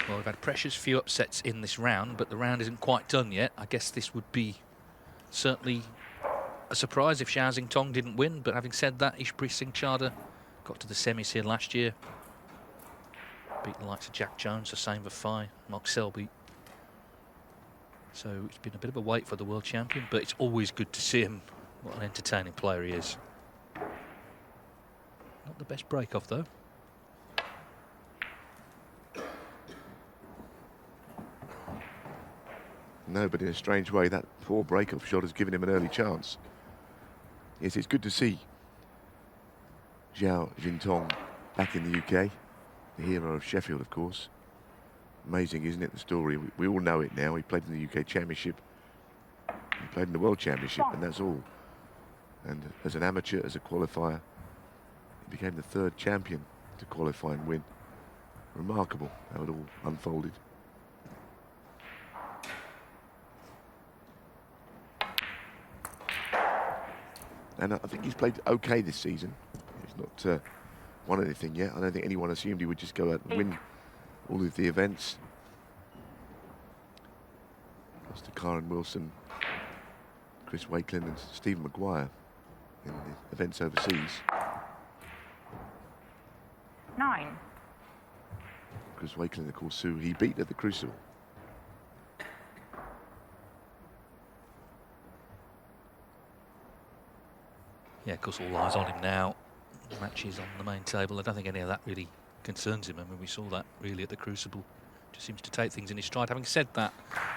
Well, we've had precious few upsets in this round, but the round isn't quite done yet. I guess this would be certainly a surprise if Zhao Xintong didn't win, but having said that, Ishpreet Singh got to the semis here last year. Beat the likes of Jack Jones, Hossein Vafai, Mark Selby. So it's been a bit of a wait for the world champion, but it's always good to see him. What an entertaining player he is. Not the best break-off, though. No, but in a strange way, that poor break-off shot has given him an early chance. Yes, it's good to see Zhao Xintong back in the UK, the hero of Sheffield, of course. Amazing, isn't it, the story? We all know it now. He played in the UK Championship, he played in the World Championship, and that's all. And as an amateur, as a qualifier, he became the third champion to qualify and win. Remarkable how it all unfolded. And I think he's played okay this season. He's not won anything yet. I don't think anyone assumed he would just go out and win all of the events. Lost to Karen Wilson, Chris Wakelin and Stephen Maguire in the events overseas. 9. Chris Wakelin, of course, who he beat at the Crucible. Yeah, of course, all eyes on him now. The match is on the main table. I don't think any of that really concerns him. I mean, we saw that really at the Crucible. Just seems to take things in his stride. Having said that,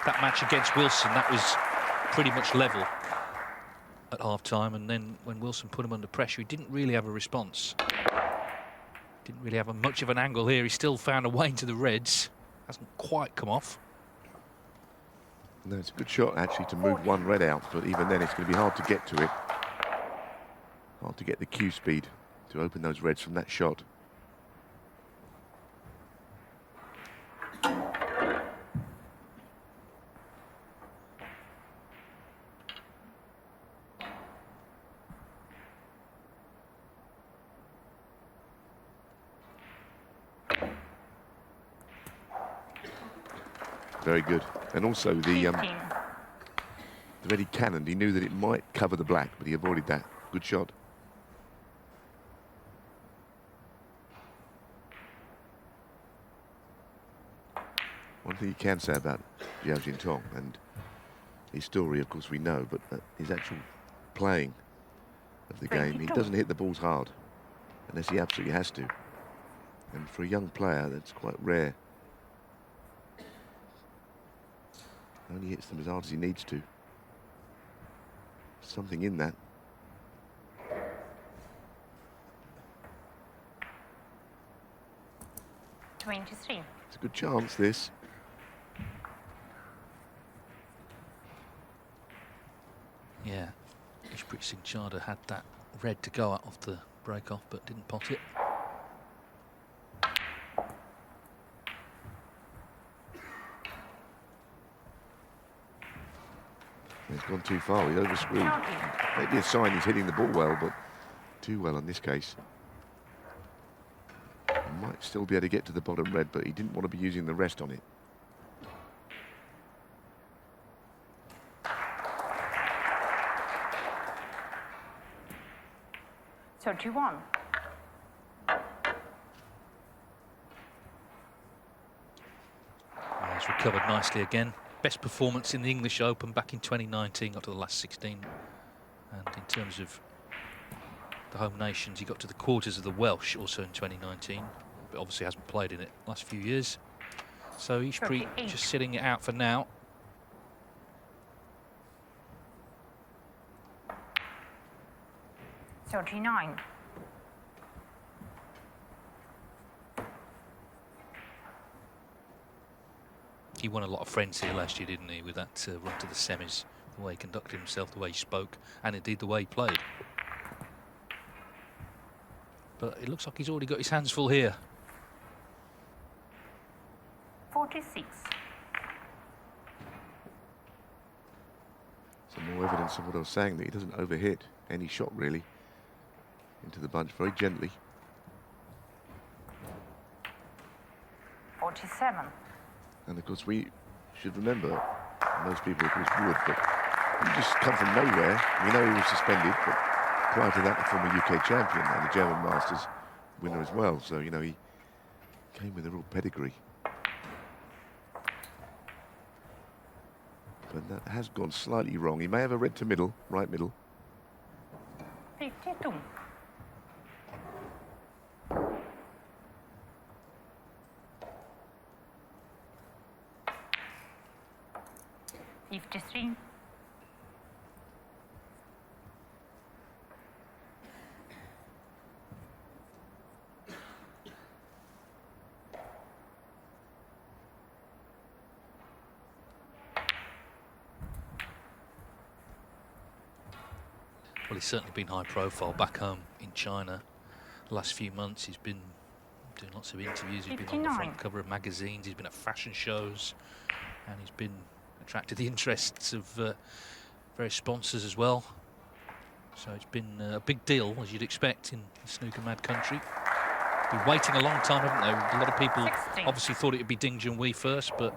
that match against Wilson, that was pretty much level at half-time. And then when Wilson put him under pressure, he didn't really have a response. Didn't really have much of an angle here. He still found a way into the reds. Hasn't quite come off. No, it's a good shot, actually, to move one red out. But even then, it's going to be hard to get to it. Hard to get the cue speed to open those reds from that shot. Very good. And also the red he cannoned, he knew that it might cover the black, but he avoided that. Good shot. One thing you can say about Zhao Xintong, and his story, of course, we know, but his actual playing of the game, he doesn't hit the balls hard, unless he absolutely has to. And for a young player, that's quite rare. Only hits them as hard as he needs to. Something in that. It's a good chance, this. Yeah, Ishpreet Singh had that red to go out off the break-off, but didn't pot it. He's gone too far, he's overscrewed. Maybe a sign he's hitting the ball well, but too well in this case. He might still be able to get to the bottom red, but he didn't want to be using the rest on it. So 2-1. He's recovered nicely again. Best performance in the English Open back in 2019, got to the last 16. And in terms of the home nations, he got to the quarters of the Welsh also in 2019, but obviously hasn't played in it the last few years. So Ishpreet just sitting it out for now. So 9. He won a lot of friends here last year, didn't he, with that run to the semis, the way he conducted himself, the way he spoke, and indeed the way he played. But it looks like he's already got his hands full here. 46. Some more evidence of what I was saying, that he doesn't overhit any shot really into the bunch, very gently. 47. And of course, we should remember, most people of course would, but he just come from nowhere. We know he was suspended, but prior to that, the former UK champion and the German Masters winner as well. So, you know, he came with a real pedigree. But that has gone slightly wrong. He may have a red to middle, right middle. 52. 53. Well, he's certainly been high profile back home in China. The last few months he's been doing lots of interviews, he's been on the 59. front cover of magazines, he's been at fashion shows, and he's been attracted the interests of various sponsors as well. So it's been a big deal, as you'd expect, in the snooker mad country. Been waiting a long time, haven't they? A lot of people 60. obviously thought it would be Ding Junhui first, but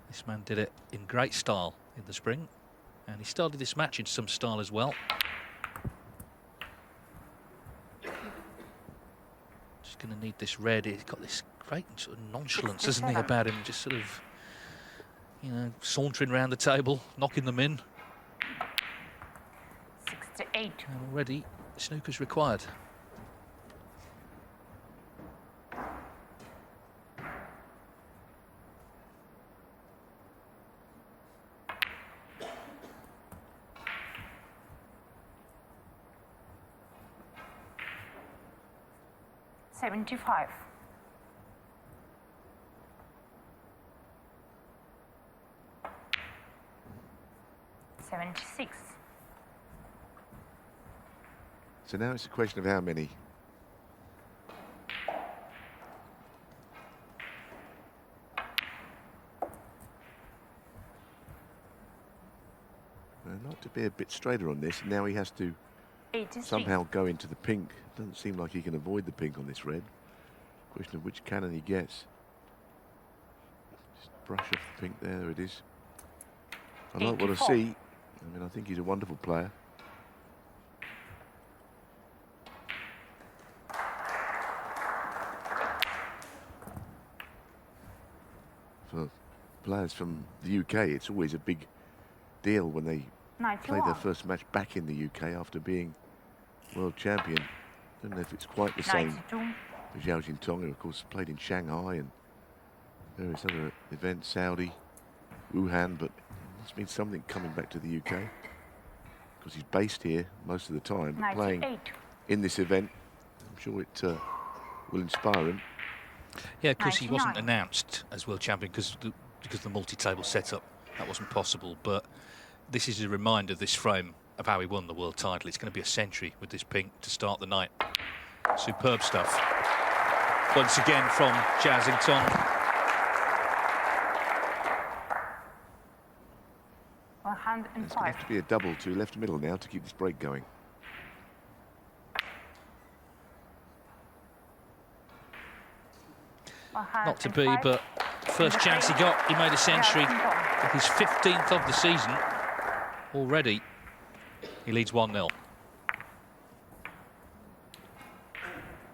this man did it in great style in the spring. And he started this match in some style as well. Just going to need this red. He's got this great sort of nonchalance, isn't he, about him? Just sort of, you know, sauntering around the table, knocking them in. 68. And already, snooker's required. $75. 76. So now it's a question of how many. Not to be a bit straighter on this. Now he has to 83. somehow go into the pink. Doesn't seem like he can avoid the pink on this red. Question of which cannon he gets. Just brush off the pink there. There it is. I like what I 84. see. I mean, I think he's a wonderful player. For players from the UK, it's always a big deal when they play 91. their first match back in the UK after being world champion. Don't know if it's quite the same 92. for Zhao Xintong, who of course played in Shanghai and various other events, Saudi, Wuhan, but it's been something coming back to the UK because he's based here most of the time, but playing 98. in this event. I'm sure it will inspire him. Yeah, of course he wasn't 99. announced as world champion because the multi-table setup, that wasn't possible. But this is a reminder, this frame, of how he won the world title. It's going to be a century with this pink to start the night. Superb stuff. Once again from Zhao Xintong. 'There's going to 105. have to be a double to left middle now to keep this break going. Not to be, but first chance he got, he made a century. His 15th of the season already. He leads 1-0.